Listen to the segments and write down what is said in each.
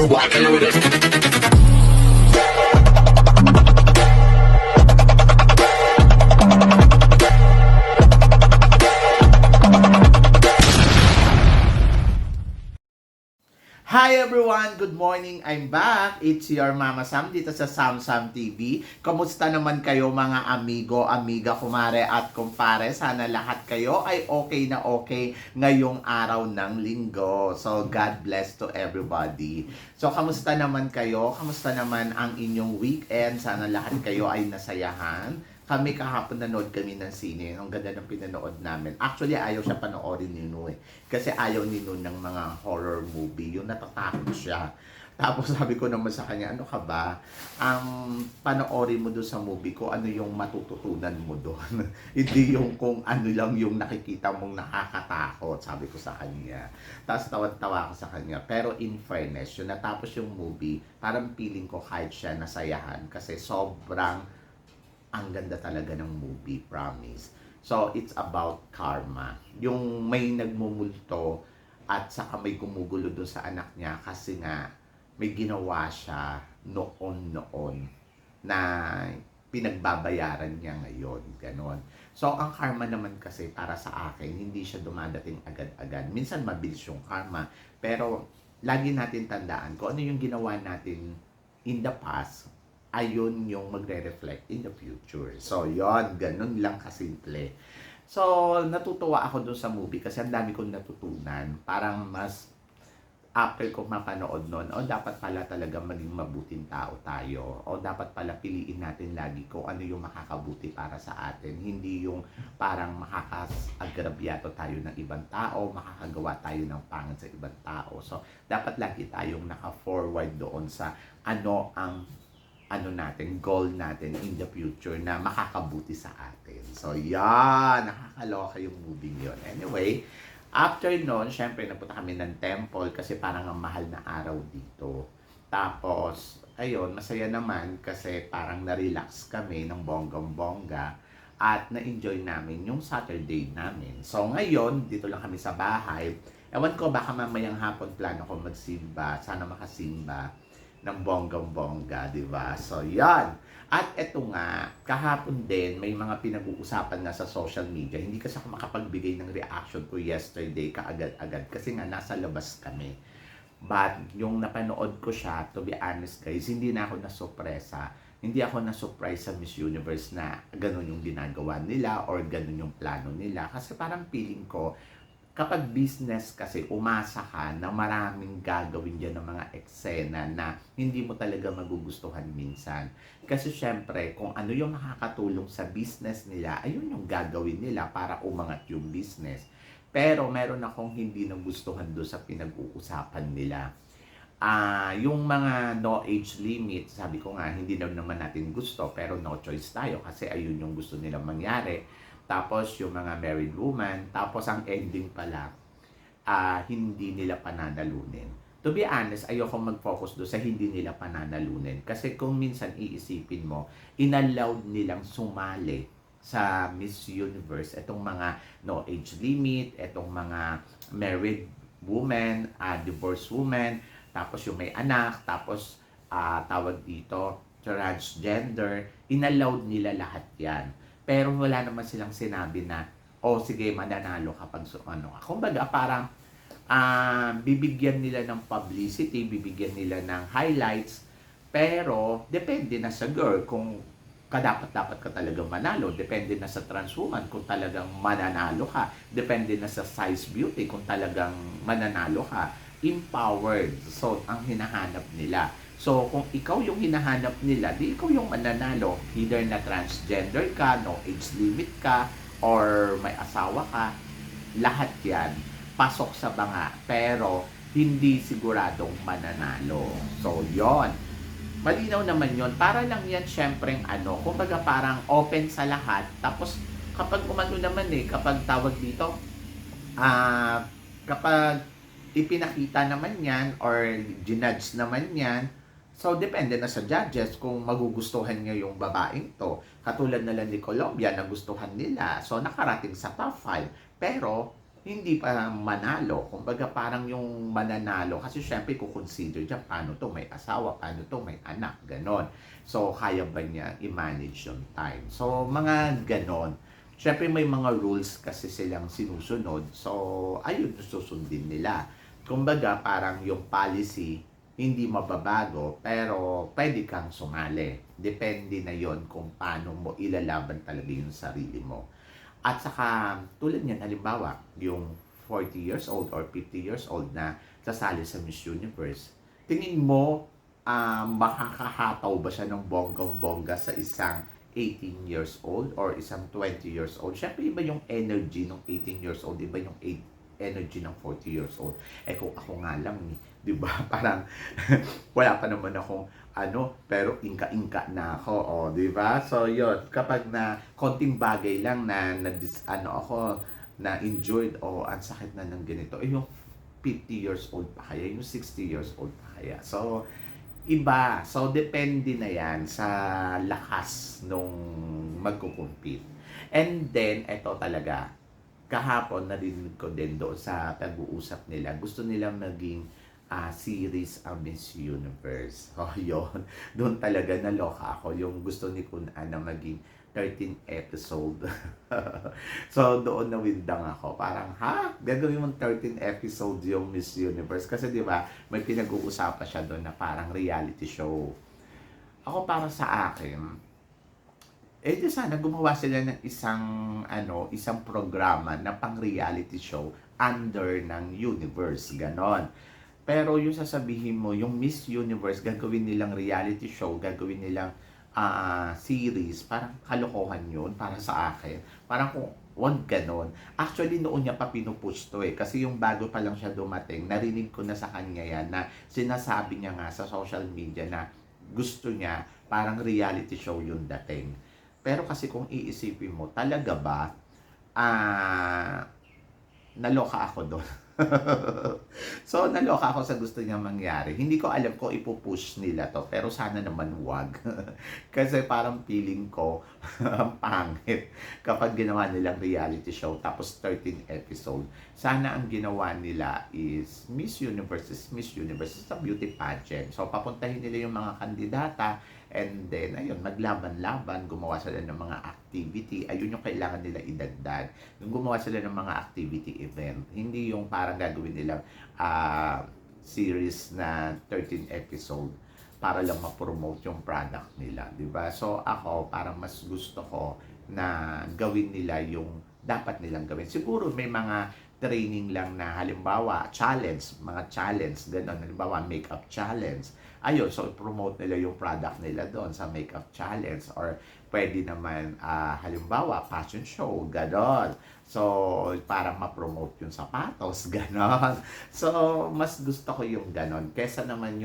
rocking with it. Hi everyone! Good morning! I'm back! It's your Mama Sam dito sa Sam Sam TV. Kamusta naman kayo mga amigo, amiga, kumare at kumpare? Sana lahat kayo ay okay na okay ngayong araw ng linggo. So God bless to everybody. So kamusta naman kayo? Kamusta naman ang inyong weekend? Sana lahat kayo ay nasayahan. Kami kahapon nanood kami ng sine. Ang ganda ng pinanood namin. Actually, ayaw siya panoorin ni Nu eh. Kasi ayaw ni Nu ng mga horror movie. Yung natatakot siya. Tapos sabi ko naman sa kanya, ano ka ba? Panoorin mo doon sa movie ko, ano yung matututunan mo doon? Hindi yung kung ano lang yung nakikita mong nakakatakot, sabi ko sa kanya. Tapos tawa-tawa ako sa kanya. Pero in fairness, yung natapos yung movie, parang feeling ko kahit siya nasayahan. Kasi sobrang ang ganda talaga ng movie, promise. So, it's about karma. Yung may nagmumulto at saka may gumugulo doon sa anak niya kasi nga may ginawa siya noon na pinagbabayaran niya ngayon. Ganon. So, ang karma naman kasi para sa akin, hindi siya dumadating agad-agad. Minsan mabilis yung karma, pero lagi natin tandaan kung ano yung ginawa natin in the past, ayun yung magre-reflect in the future. So, yon, ganun lang kasimple. So, natutuwa ako dun sa movie kasi ang dami kong natutunan. Parang mas after ko mapanood nun, dapat pala talaga maging mabuting tao tayo. O dapat pala piliin natin lagi kung ano yung makakabuti para sa atin. Hindi yung parang makakasagrabyado tayo ng ibang tao, makakagawa tayo ng pangit sa ibang tao. So, dapat lagi tayong naka-forward doon sa natin, goal natin in the future na makakabuti sa atin. So, yan, nakakaloka yung movie yun. Anyway, after nun, syempre, napunta kami ng temple kasi parang ang mahal na araw dito. Tapos, ayun, masaya naman kasi parang na-relax kami ng bonggang-bongga at na-enjoy namin yung Saturday namin. So, ngayon, dito lang kami sa bahay. Ewan ko, baka mamayang hapon plano ko magsimba. Sana makasimba ng bonggang-bongga, di ba? So, yan. At eto nga, kahapon din, may mga pinag-uusapan nga sa social media. Hindi kasi ako makapagbigay ng reaction ko yesterday kaagad-agad kasi nga nasa labas kami. But yung napanood ko siya, to be honest guys, hindi na ako nasurpresa. Hindi ako na-surprise sa Miss Universe na ganun yung ginagawa nila or ganun yung plano nila. Kasi parang feeling ko, kapag business kasi, umasa ka na maraming gagawin dyan ng mga eksena na hindi mo talaga magugustuhan minsan. Kasi syempre, kung ano yung makakatulong sa business nila, ayun yung gagawin nila para umangat yung business. Pero meron akong hindi nagustuhan doon sa pinag-uusapan nila. Yung mga no age limit, sabi ko nga, hindi naman natin gusto, pero no choice tayo kasi ayun yung gusto nilang mangyari. Tapos yung mga married woman, tapos ang ending pala, hindi nila pananalunin. To be honest, ayoko mag-focus doon sa hindi nila pananalunin. Kasi kung minsan iisipin mo, inallowed nilang sumali sa Miss Universe, itong mga no age limit, itong mga married woman, divorced woman, tapos yung may anak, tapos tawag dito, transgender, inallowed nila lahat yan. Pero wala naman silang sinabi na, sige, mananalo kapag Kumbaga, parang bibigyan nila ng publicity, bibigyan nila ng highlights, pero depende na sa girl kung dapat ka talagang manalo. Depende na sa trans woman kung talagang mananalo ka. Depende na sa size beauty kung talagang mananalo ka. Empowered. So, ang hinahanap nila. So, kung ikaw yung hinahanap nila, di ikaw yung mananalo. Either na transgender ka, no age limit ka, or may asawa ka, lahat yan, pasok sa banga. Pero, hindi siguradong mananalo. So, yon. Malinaw naman yon. Para lang yan, syempre, kumbaga parang open sa lahat. Tapos, kapag naman kapag tawag dito, kapag ipinakita naman yan, or ginudge naman yan, so, depende na sa judges kung magugustuhan niya yung babaeng to. Katulad na lang ni Colombia, nagustuhan nila. So, nakarating sa top 5. Pero, hindi pa manalo. Kumbaga parang yung mananalo kasi syempre ko-consider diyan paano 'to may asawa, paano 'to may anak, gano'n. So kaya ba niya i-manage yung time? So mga gano'n. Syempre may mga rules kasi silang sinusunod. So ayun susundin nila. Kumbaga parang yung policy hindi mababago pero pwede kang sumali. Depende na yon kung paano mo ilalaban talaga yung sarili mo. At saka tulad niyan halimbawa, yung 40 years old or 50 years old na sasali sa Miss Universe, tingin mo makakahataw ba siya ng bonggang-bongga sa isang 18 years old or isang 20 years old? Syempre iba yung energy ng 18 years old, iba yung energy ng 40 years old. Eh kung ako nga lang, 'di ba? Parang wala pa naman akong pero inka-inka na ako, oh, 'di ba? So, 'yun, kapag na konting bagay lang na ako na injured o ang sakit na ng ganito, eh yung 50 years old pa kaya, yung 60 years old pa kaya. So, iba. So, depende na 'yan sa lakas nung magko-compete. And then, eto talaga, kahapon narinig ko din doon sa pag-uusap nila, gusto nila maging series ang Miss Universe. Oh, yun. Doon talaga naloka ako. Yung gusto ni Kun na maging 13 episode. So, doon nawindang ako. Parang, ha? Gagawin mong 13 episode yung Miss Universe. Kasi di ba may pinag-uusapan siya doon na parang reality show. Ako para sa akin, eh di sana gumawa sila ng isang programa na pang reality show under ng universe, ganon. Pero yung sasabihin mo, yung Miss Universe, gagawin nilang reality show, gagawin nilang series, parang kalokohan yun para sa akin. Parang kung wag ganon. Actually, noon niya pa pinupush to eh. Kasi yung bago pa lang siya dumating, narinig ko na sa kanya yan na sinasabi niya nga sa social media na gusto niya parang reality show yung dating. Pero kasi kung iisipin mo, talaga ba, naloka ako doon. So, naloka ako sa gusto niya mangyari. Hindi ko alam kung ipupush nila to, pero sana naman wag. Kasi parang feeling ko, ang pangit kapag ginawa nilang reality show tapos 13 episode. Sana ang ginawa nila is Miss Universe is Miss Universe. It's a beauty pageant. So, papuntahin nila yung mga kandidata and then, ayun, maglaban-laban, gumawa sila ng mga activity. Ayun yung kailangan nila idagdag. Yung gumawa sila ng mga activity event. Hindi yung parang gagawin nilang series na 13 episode para lang ma-promote yung product nila, 'di ba? So ako parang mas gusto ko na gawin nila yung dapat nilang gawin. Siguro may mga training lang na halimbawa mga challenge, gano'n. Halimbawa makeup challenge. Ayun, so promote nila yung product nila doon sa makeup challenge or pwede naman halimbawa fashion show, gano'n. So, para ma-promote yung sapatos, gano'n. So, mas gusto ko yung gano'n kesa naman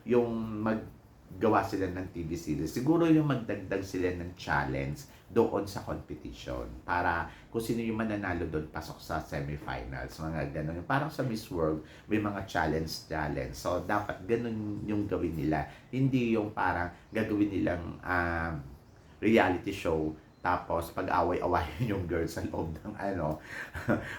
yung maggawa sila ng TV series. Siguro yung magdagdag sila ng challenge doon sa competition para kung sino yung mananalo doon pasok sa semifinals, mga ganun. Parang sa Miss World, may mga challenge. So, dapat ganun yung gawin nila. Hindi yung parang gagawin nilang reality show tapos pag-away-awayan yung girls sa loob ng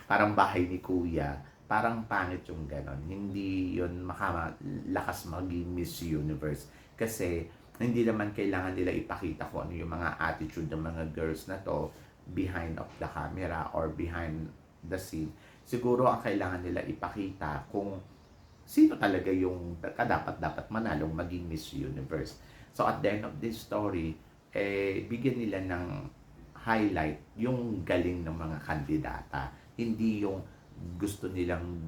parang bahay ni kuya. Parang pangit yung ganon. Hindi yun makalakas maging Miss Universe. Kasi hindi naman kailangan nila ipakita kung ano yung mga attitude ng mga girls na to behind of the camera or behind the scene. Siguro ang kailangan nila ipakita kung sino talaga yung dapat manalong maging Miss Universe. So at the end of this story, bigyan nila ng highlight yung galing ng mga kandidata. Hindi yung gusto nilang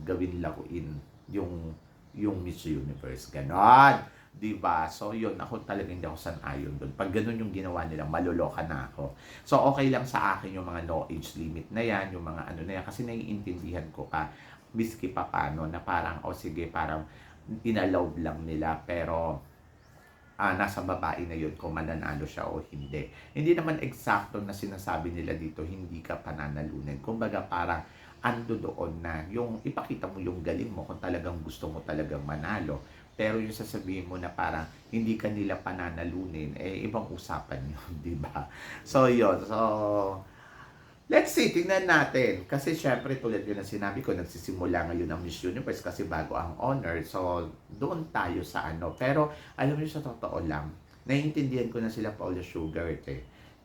gawin laruin yung Miss Universe. Ganon. Diba? So, yun, ako talaga hindi ako sang-ayon doon. Pag ganun yung ginawa nila, maluloka na ako. So, okay lang sa akin yung mga no age limit na yan, yung mga na yan, kasi naiintindihan ko pa, miski pa paano, na parang, sige, parang inallowed lang nila, pero nasa babae na yun kung mananalo siya o hindi. Hindi naman eksakto na sinasabi nila dito, hindi ka pananalunan. Kumbaga parang ando doon na yung ipakita mo yung galing mo kung talagang gusto mo talagang manalo. Pero yung sasabihin mo na parang hindi ka nila pananalunin, ibang usapan yun, di ba? So, yun. So, Let's see, tingnan natin. Kasi syempre, tulad yun na sinabi ko, nagsisimula ngayon ang Miss Universe kasi bago ang honor. So, doon tayo sa ano. Pero, alam mo sa totoo lang, naiintindihan ko na sila Paula Sugar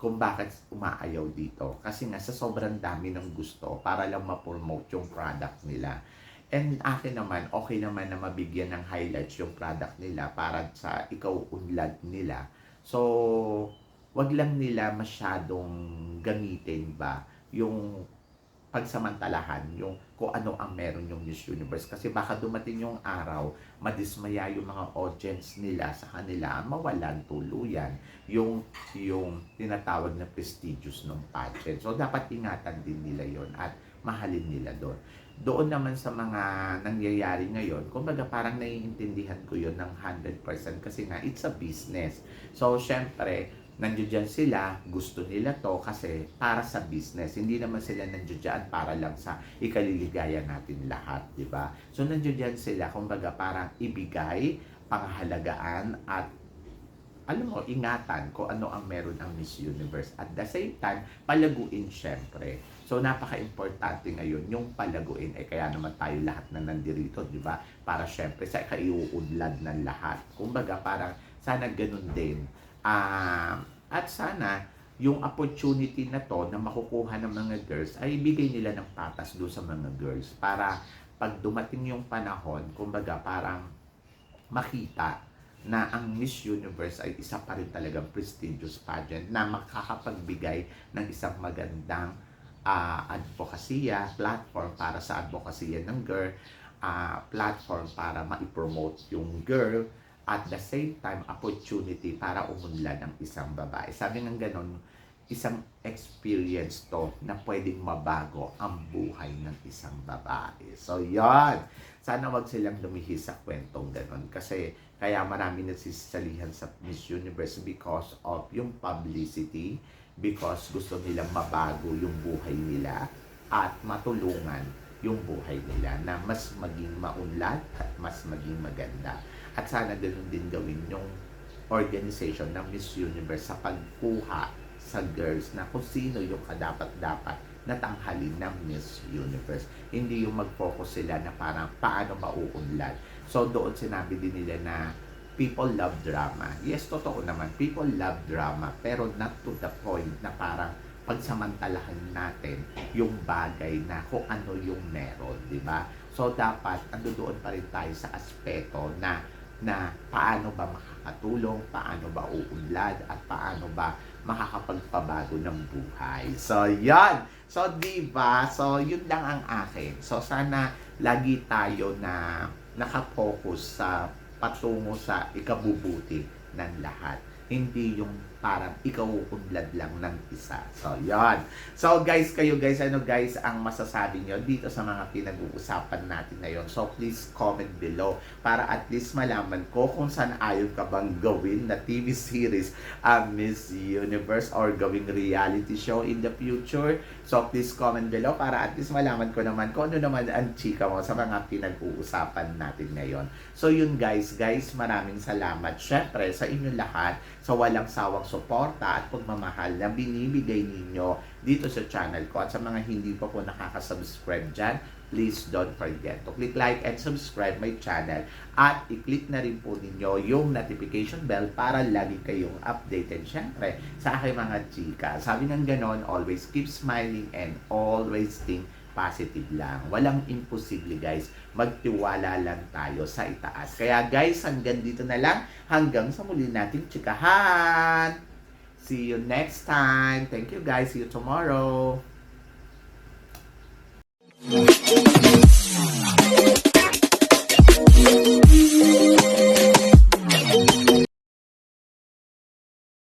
kung bakit umaayaw dito. Kasi nga, sa sobrang dami ng gusto para lang ma-promote yung product nila. And akin naman, okay naman na mabigyan ng highlights yung product nila para sa ikaw unlad nila. So, wag lang nila masyadong gamitin ba yung pagsamantalahan, yung kung ano ang meron yung Miss Universe. Kasi baka dumating yung araw, madismaya yung mga audience nila sa kanila, mawalan tuluyan yung tinatawag na prestigious ng pageant. So, dapat ingatan din nila yon at mahalin nila doon. Doon naman sa mga nangyayari ngayon, kumbaga parang naiintindihan ko yon ng 100% kasi nga, it's a business. So, syempre, nandiyo dyan sila, gusto nila to kasi para sa business. Hindi naman sila nandiyo dyan para lang sa ikaliligaya natin lahat, di ba? So, nandiyo dyan sila, kumbaga parang ibigay, pangahalagaan at alam mo, ingatan kung ano ang meron ang Miss Universe. At the same time, palaguin syempre. So, napaka-importante ngayon yung palaguin. Kaya naman tayo lahat na nandirito, di ba? Para syempre sa kaiuunlad ng lahat. Kumbaga, parang sana ganun din. At sana, yung opportunity na to na makukuha ng mga girls ay ibigay nila ng patas doon sa mga girls. Para pag dumating yung panahon, kumbaga, parang makita na ang Miss Universe ay isa pa rin talagang prestigious pageant na makakapagbigay ng isang magandang advokasya, platform para sa advokasya ng girl, platform para ma-promote yung girl, at the same time, opportunity para umunlad ng isang babae. Sabi ng ganon, isang experience to na pwedeng mabago ang buhay ng isang babae. So, yon. Sana wag silang lumihis sa kwentong ganon. Kasi, kaya marami nagsisalihan sa Miss Universe because of yung publicity, because gusto nilang mabago yung buhay nila at matulungan yung buhay nila na mas maging maunlad at mas maging maganda. At sana ganun din gawin yung organization ng Miss Universe sa pagkuha sa girls na kung sino yung kadapat-dapat na tanghalin ng Miss Universe. Hindi yung mag-focus sila na parang paano mauunlad. So doon sinabi din nila na people love drama. Yes, totoo naman. People love drama pero not to the point na parang pagsamantalahan natin yung bagay na kung ano yung meron, di ba? So dapat ando doon pa rin tayo sa aspeto na paano ba makakatulong, paano ba uunlad, at paano ba makakapagpabago ng buhay. So, yan. So, diba? So, yun lang ang akin. So, sana lagi tayo na nakafocus sa patungo sa ikabubuti ng lahat. Hindi yung parang ikaw unlad lang ng isa. So, yan. So, guys, kayo guys, ano guys ang masasabi nyo dito sa mga pinag-uusapan natin ngayon? So, please comment below para at least malaman ko kung saan ayaw ka bang gawin na TV series ang Miss Universe or gawing reality show in the future. So, please comment below para at least malaman ko naman kung ano naman ang chika mo sa mga pinag-uusapan natin ngayon. So, yun guys, maraming salamat syempre sa inyong lahat sa walang sawang suporta at pagmamahal na binibigay ninyo dito sa channel ko. At sa mga hindi pa po nakaka-subscribe dyan, please don't forget to click like and subscribe my channel. At i-click na rin po ninyo yung notification bell para lagi kayong updated syempre sa aking mga chika. Sabi ng ganon, always keep smiling and always think positive lang. Walang imposible guys. Magtiwala lang tayo sa itaas. Kaya guys, hanggang dito na lang. Hanggang sa muli nating chikahan. See you next time. Thank you guys. See you tomorrow.